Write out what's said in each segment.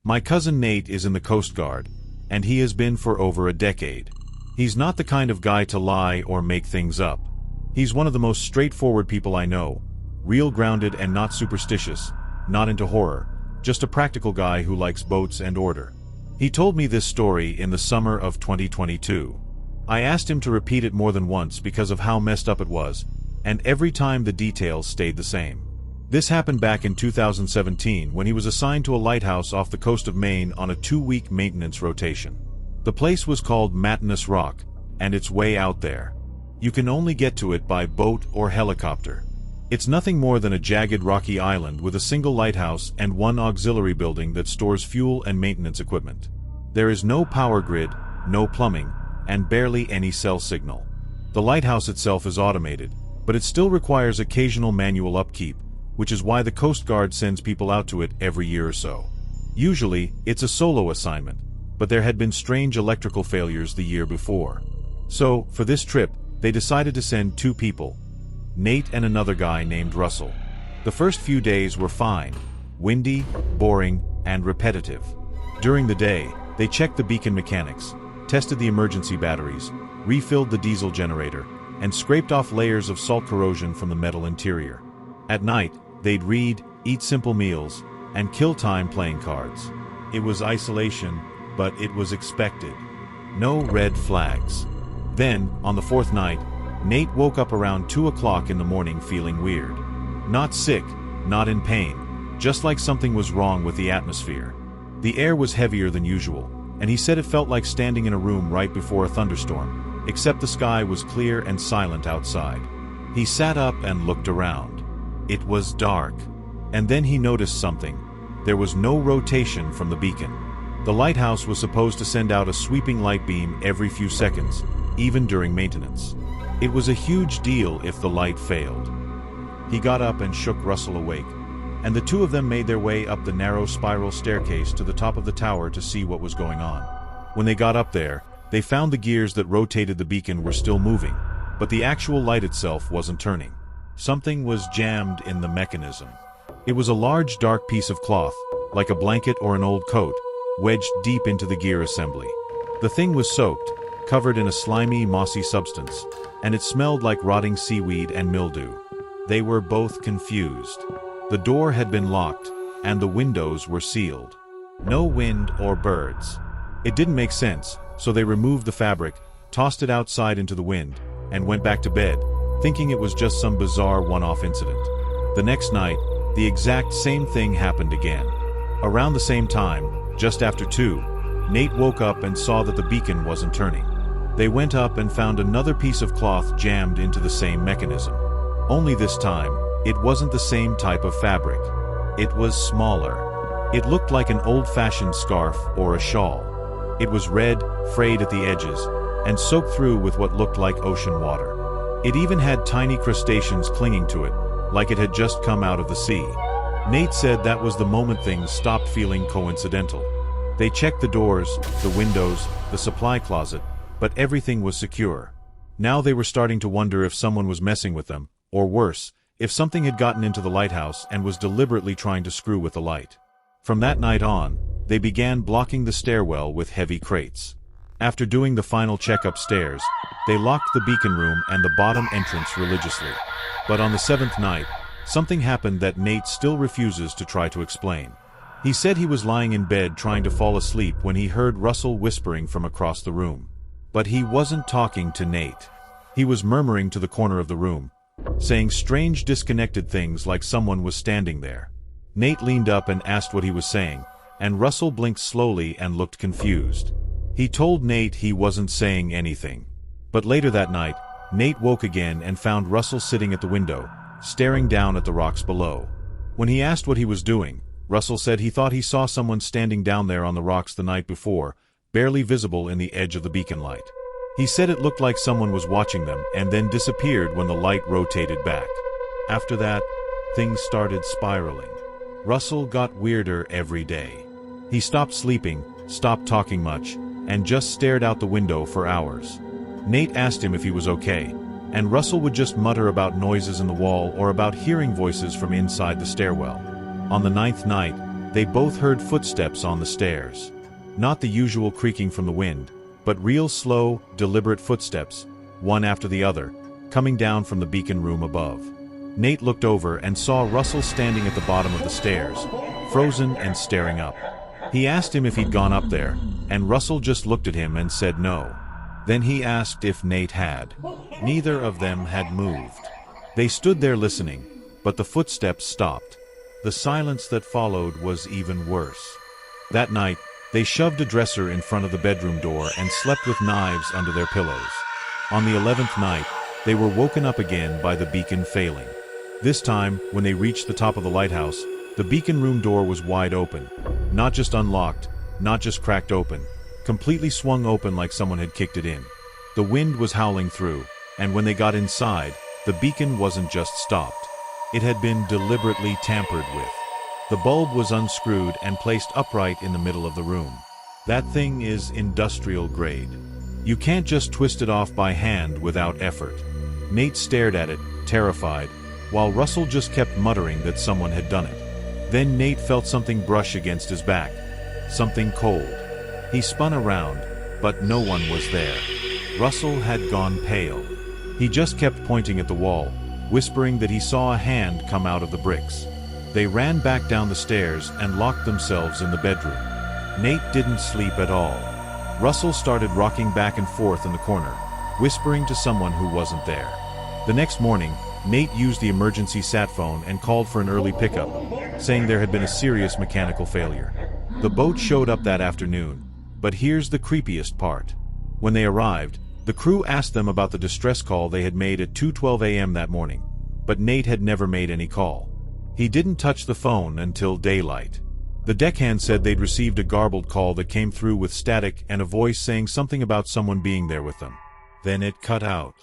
My cousin Nate is in the Coast Guard, and he has been for over a decade. He's not the kind of guy to lie or make things up. He's one of the most straightforward people I know, real grounded and not superstitious, not into horror, just a practical guy who likes boats and order. He told me this story in the summer of 2022. I asked him to repeat it more than once because of how messed up it was, and every time the details stayed the same. This happened back in 2017 when he was assigned to a lighthouse off the coast of Maine on a 2-week maintenance rotation. The place was called Matinus Rock, and it's way out there. You can only get to it by boat or helicopter. It's nothing more than a jagged rocky island with a single lighthouse and one auxiliary building that stores fuel and maintenance equipment. There is no power grid, no plumbing, and barely any cell signal. The lighthouse itself is automated, but it still requires occasional manual upkeep, which is why the Coast Guard sends people out to it every year or so. Usually, it's a solo assignment, but there had been strange electrical failures the year before. So, for this trip, they decided to send 2 people, Nate and another guy named Russell. The first few days were fine, windy, boring, and repetitive. During the day, they checked the beacon mechanics, tested the emergency batteries, refilled the diesel generator, and scraped off layers of salt corrosion from the metal interior. At night, they'd read, eat simple meals, and kill time playing cards. It was isolation, but it was expected. No red flags. Then, on the 4th night, Nate woke up around 2 o'clock in the morning feeling weird. Not sick, not in pain, just like something was wrong with the atmosphere. The air was heavier than usual, and he said it felt like standing in a room right before a thunderstorm, except the sky was clear and silent outside. He sat up and looked around. It was dark. And then he noticed something. There was no rotation from the beacon. The lighthouse was supposed to send out a sweeping light beam every few seconds, even during maintenance. It was a huge deal if the light failed. He got up and shook Russell awake, and the 2 of them made their way up the narrow spiral staircase to the top of the tower to see what was going on. When they got up there, they found the gears that rotated the beacon were still moving, but the actual light itself wasn't turning. Something was jammed in the mechanism. It was a large dark piece of cloth, like a blanket or an old coat, wedged deep into the gear assembly. The thing was soaked, covered in a slimy, mossy substance, and it smelled like rotting seaweed and mildew. They were both confused. The door had been locked, and the windows were sealed. No wind or birds. It didn't make sense, so they removed the fabric, tossed it outside into the wind, and went back to bed, thinking it was just some bizarre one-off incident. The next night, the exact same thing happened again. Around the same time, just after 2, Nate woke up and saw that the beacon wasn't turning. They went up and found another piece of cloth jammed into the same mechanism. Only this time, it wasn't the same type of fabric. It was smaller. It looked like an old-fashioned scarf or a shawl. It was red, frayed at the edges, and soaked through with what looked like ocean water. It even had tiny crustaceans clinging to it, like it had just come out of the sea. Nate said that was the moment things stopped feeling coincidental. They checked the doors, the windows, the supply closet, but everything was secure. Now they were starting to wonder if someone was messing with them, or worse, if something had gotten into the lighthouse and was deliberately trying to screw with the light. From that night on, they began blocking the stairwell with heavy crates. After doing the final check upstairs, they locked the beacon room and the bottom entrance religiously. But on the 7th night, something happened that Nate still refuses to try to explain. He said he was lying in bed trying to fall asleep when he heard Russell whispering from across the room. But he wasn't talking to Nate. He was murmuring to the corner of the room, saying strange disconnected things like someone was standing there. Nate leaned up and asked what he was saying, and Russell blinked slowly and looked confused. He told Nate he wasn't saying anything. But later that night, Nate woke again and found Russell sitting at the window, staring down at the rocks below. When he asked what he was doing, Russell said he thought he saw someone standing down there on the rocks the night before, barely visible in the edge of the beacon light. He said it looked like someone was watching them and then disappeared when the light rotated back. After that, things started spiraling. Russell got weirder every day. He stopped sleeping, stopped talking much, and just stared out the window for hours. Nate asked him if he was okay, and Russell would just mutter about noises in the wall or about hearing voices from inside the stairwell. On the 9th night, They both heard footsteps on the stairs. Not the usual creaking from the wind, but real slow, deliberate footsteps, one after the other, coming down from the beacon room above. Nate looked over and saw Russell standing at the bottom of the stairs, frozen and staring up. He asked him if he'd gone up there, and Russell just looked at him and said no. Then he asked if Nate had. Neither of them had moved. They stood there listening, but the footsteps stopped. The silence that followed was even worse. That night, they shoved a dresser in front of the bedroom door and slept with knives under their pillows. On the 11th night, they were woken up again by the beacon failing. This time, when they reached the top of the lighthouse, the beacon room door was wide open. Not just unlocked, not just cracked open, completely swung open like someone had kicked it in. The wind was howling through, and when they got inside, the beacon wasn't just stopped. It had been deliberately tampered with. The bulb was unscrewed and placed upright in the middle of the room. That thing is industrial grade. You can't just twist it off by hand without effort. Nate stared at it, terrified, while Russell just kept muttering that someone had done it. Then Nate felt something brush against his back. Something cold. He spun around, but no one was there. Russell had gone pale. He just kept pointing at the wall, whispering that he saw a hand come out of the bricks. They ran back down the stairs and locked themselves in the bedroom. Nate didn't sleep at all. Russell started rocking back and forth in the corner, whispering to someone who wasn't there. The next morning, Nate used the emergency sat phone and called for an early pickup, saying there had been a serious mechanical failure. The boat showed up that afternoon, but here's the creepiest part. When they arrived, the crew asked them about the distress call they had made at 2:12 a.m. that morning, but Nate had never made any call. He didn't touch the phone until daylight. The deckhand said they'd received a garbled call that came through with static and a voice saying something about someone being there with them. Then it cut out.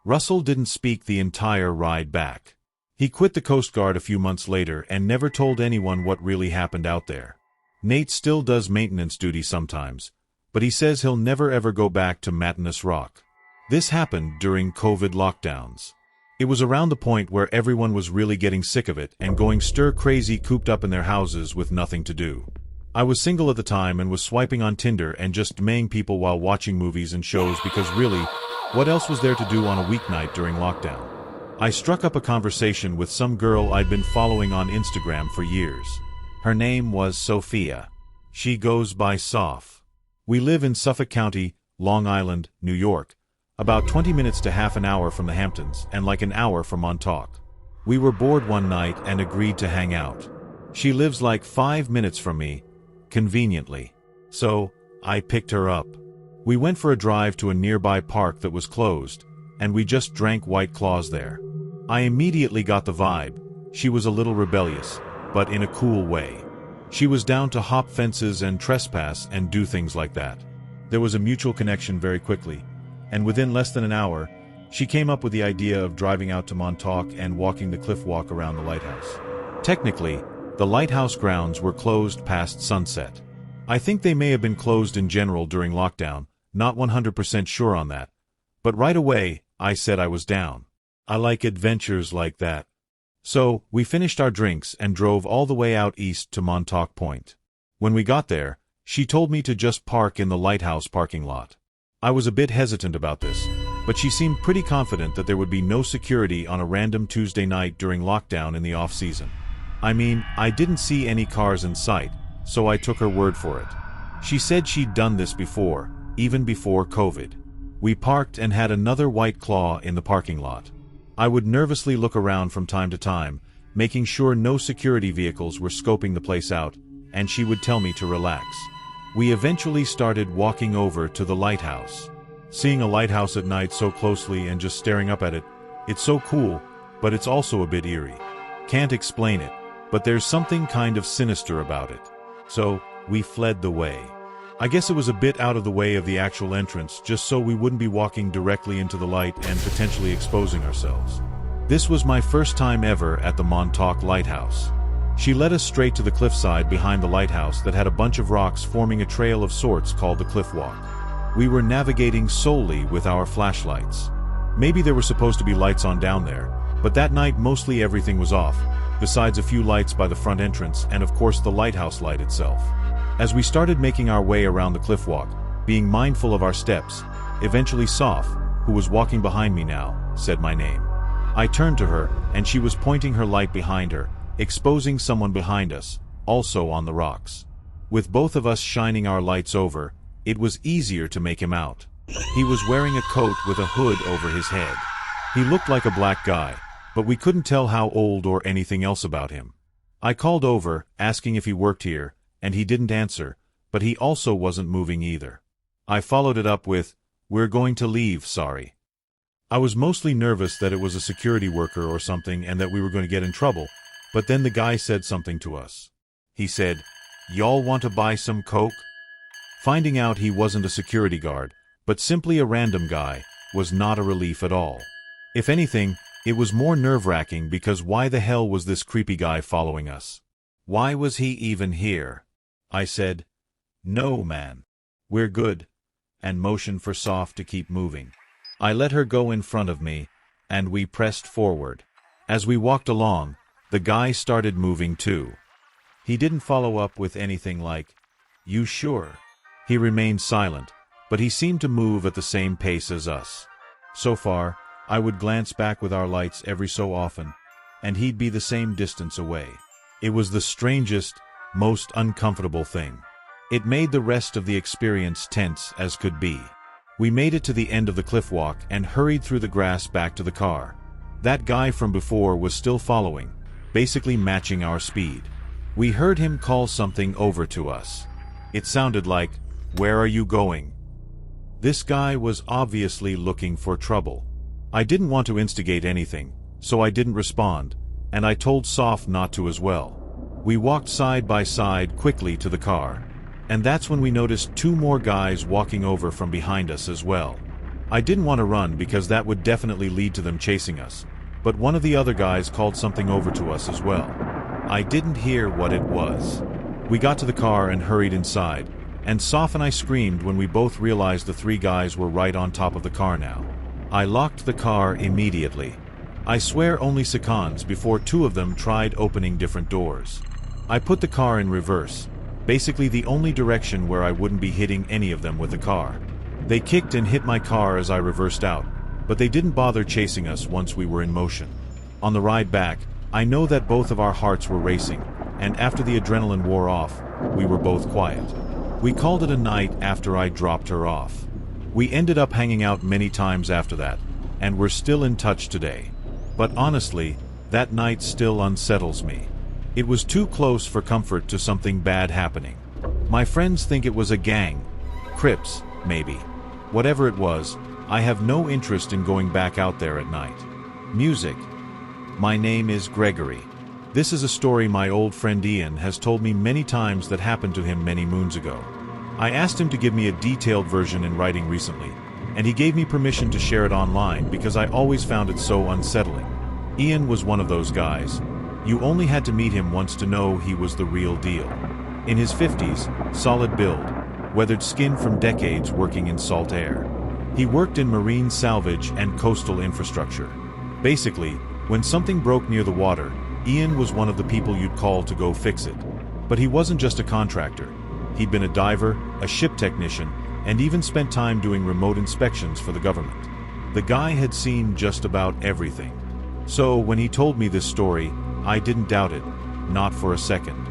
Russell didn't speak the entire ride back. He quit the Coast Guard a few months later and never told anyone what really happened out there. Nate still does maintenance duty sometimes, but he says he'll never ever go back to Matinous Rock. This happened during COVID lockdowns. It was around the point where everyone was really getting sick of it and going stir-crazy cooped up in their houses with nothing to do. I was single at the time and was swiping on Tinder and just DMing people while watching movies and shows because really, what else was there to do on a weeknight during lockdown? I struck up a conversation with some girl I'd been following on Instagram for years. Her name was Sophia. She goes by Soph. We live in Suffolk County, Long Island, New York, about 20 minutes to half an hour from the Hamptons and like an hour from Montauk. We were bored one night and agreed to hang out. She lives like 5 minutes from me, conveniently. So, I picked her up. We went for a drive to a nearby park that was closed, and we just drank White Claws there. I immediately got the vibe. She was a little rebellious, but in a cool way. She was down to hop fences and trespass and do things like that. There was a mutual connection very quickly, and within less than an hour, she came up with the idea of driving out to Montauk and walking the cliff walk around the lighthouse. Technically, the lighthouse grounds were closed past sunset. I think they may have been closed in general during lockdown, not 100% sure on that. But right away, I said I was down. I like adventures like that. So, we finished our drinks and drove all the way out east to Montauk Point. When we got there, she told me to just park in the lighthouse parking lot. I was a bit hesitant about this, but she seemed pretty confident that there would be no security on a random Tuesday night during lockdown in the off-season. I mean, I didn't see any cars in sight, so I took her word for it. She said she'd done this before, even before COVID. We parked and had another White Claw in the parking lot. I would nervously look around from time to time, making sure no security vehicles were scoping the place out, and she would tell me to relax. We eventually started walking over to the lighthouse. Seeing a lighthouse at night so closely and just staring up at it, it's so cool, but it's also a bit eerie. Can't explain it, but there's something kind of sinister about it. So, we fled the way. I guess it was a bit out of the way of the actual entrance, just so we wouldn't be walking directly into the light and potentially exposing ourselves. This was my first time ever at the Montauk Lighthouse. She led us straight to the cliffside behind the lighthouse that had a bunch of rocks forming a trail of sorts called the Cliff Walk. We were navigating solely with our flashlights. Maybe there were supposed to be lights on down there, but that night mostly everything was off, besides a few lights by the front entrance and of course the lighthouse light itself. As we started making our way around the cliff walk, being mindful of our steps, eventually Soph, who was walking behind me now, said my name. I turned to her, and she was pointing her light behind her, exposing someone behind us, also on the rocks. With both of us shining our lights over, it was easier to make him out. He was wearing a coat with a hood over his head. He looked like a black guy, but we couldn't tell how old or anything else about him. I called over, asking if he worked here, and he didn't answer, but he also wasn't moving either. I followed it up with, "We're going to leave, sorry." I was mostly nervous that it was a security worker or something and that we were going to get in trouble, but then the guy said something to us. He said, "Y'all want to buy some coke?" Finding out he wasn't a security guard, but simply a random guy, was not a relief at all. If anything, it was more nerve-wracking because why the hell was this creepy guy following us? Why was he even here? I said, "No, man. We're good," and motioned for Soph to keep moving. I let her go in front of me, and we pressed forward. As we walked along, the guy started moving too. He didn't follow up with anything like, "You sure?" He remained silent, but he seemed to move at the same pace as us. So far, I would glance back with our lights every so often, and he'd be the same distance away. It was the strangest, most uncomfortable thing. It made the rest of the experience tense as could be. We made it to the end of the cliff walk and hurried through the grass back to the car. That guy from before was still following, basically matching our speed. We heard him call something over to us. It sounded like, "Where are you going?" This guy was obviously looking for trouble. I didn't want to instigate anything, so I didn't respond, and I told Soph not to as well. We walked side by side quickly to the car, and that's when we noticed two more guys walking over from behind us as well. I didn't want to run because that would definitely lead to them chasing us, but one of the other guys called something over to us as well. I didn't hear what it was. We got to the car and hurried inside, and Soph and I screamed when we both realized the three guys were right on top of the car now. I locked the car immediately. I swear only seconds before two of them tried opening different doors. I put the car in reverse, basically the only direction where I wouldn't be hitting any of them with the car. They kicked and hit my car as I reversed out, but they didn't bother chasing us once we were in motion. On the ride back, I know that both of our hearts were racing, and after the adrenaline wore off, we were both quiet. We called it a night after I dropped her off. We ended up hanging out many times after that, and we're still in touch today. But honestly, that night still unsettles me. It was too close for comfort to something bad happening. My friends think it was a gang. Crips, maybe. Whatever it was, I have no interest in going back out there at night. Music. My name is Gregory. This is a story my old friend Ian has told me many times that happened to him many moons ago. I asked him to give me a detailed version in writing recently, and he gave me permission to share it online because I always found it so unsettling. Ian was one of those guys. You only had to meet him once to know he was the real deal. In his 50s, solid build, weathered skin from decades working in salt air. He worked in marine salvage and coastal infrastructure. Basically, when something broke near the water, Ian was one of the people you'd call to go fix it. But he wasn't just a contractor. He'd been a diver, a ship technician, and even spent time doing remote inspections for the government. The guy had seen just about everything. So when he told me this story, I didn't doubt it, not for a second.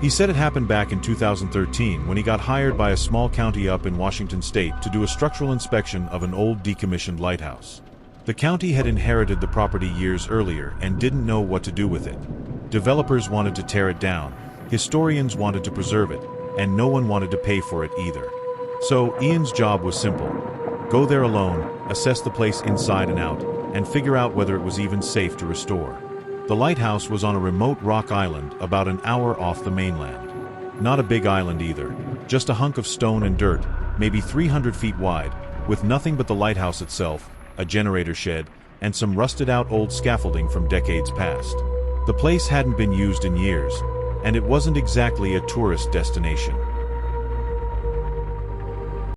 He said it happened back in 2013 when he got hired by a small county up in Washington state to do a structural inspection of an old decommissioned lighthouse. The county had inherited the property years earlier and didn't know what to do with it. Developers wanted to tear it down, historians wanted to preserve it, and no one wanted to pay for it either. So Ian's job was simple. Go there alone, assess the place inside and out, and figure out whether it was even safe to restore. The lighthouse was on a remote rock island about an hour off the mainland. Not a big island either, just a hunk of stone and dirt, maybe 300 feet wide, with nothing but the lighthouse itself, a generator shed, and some rusted-out old scaffolding from decades past. The place hadn't been used in years, and it wasn't exactly a tourist destination.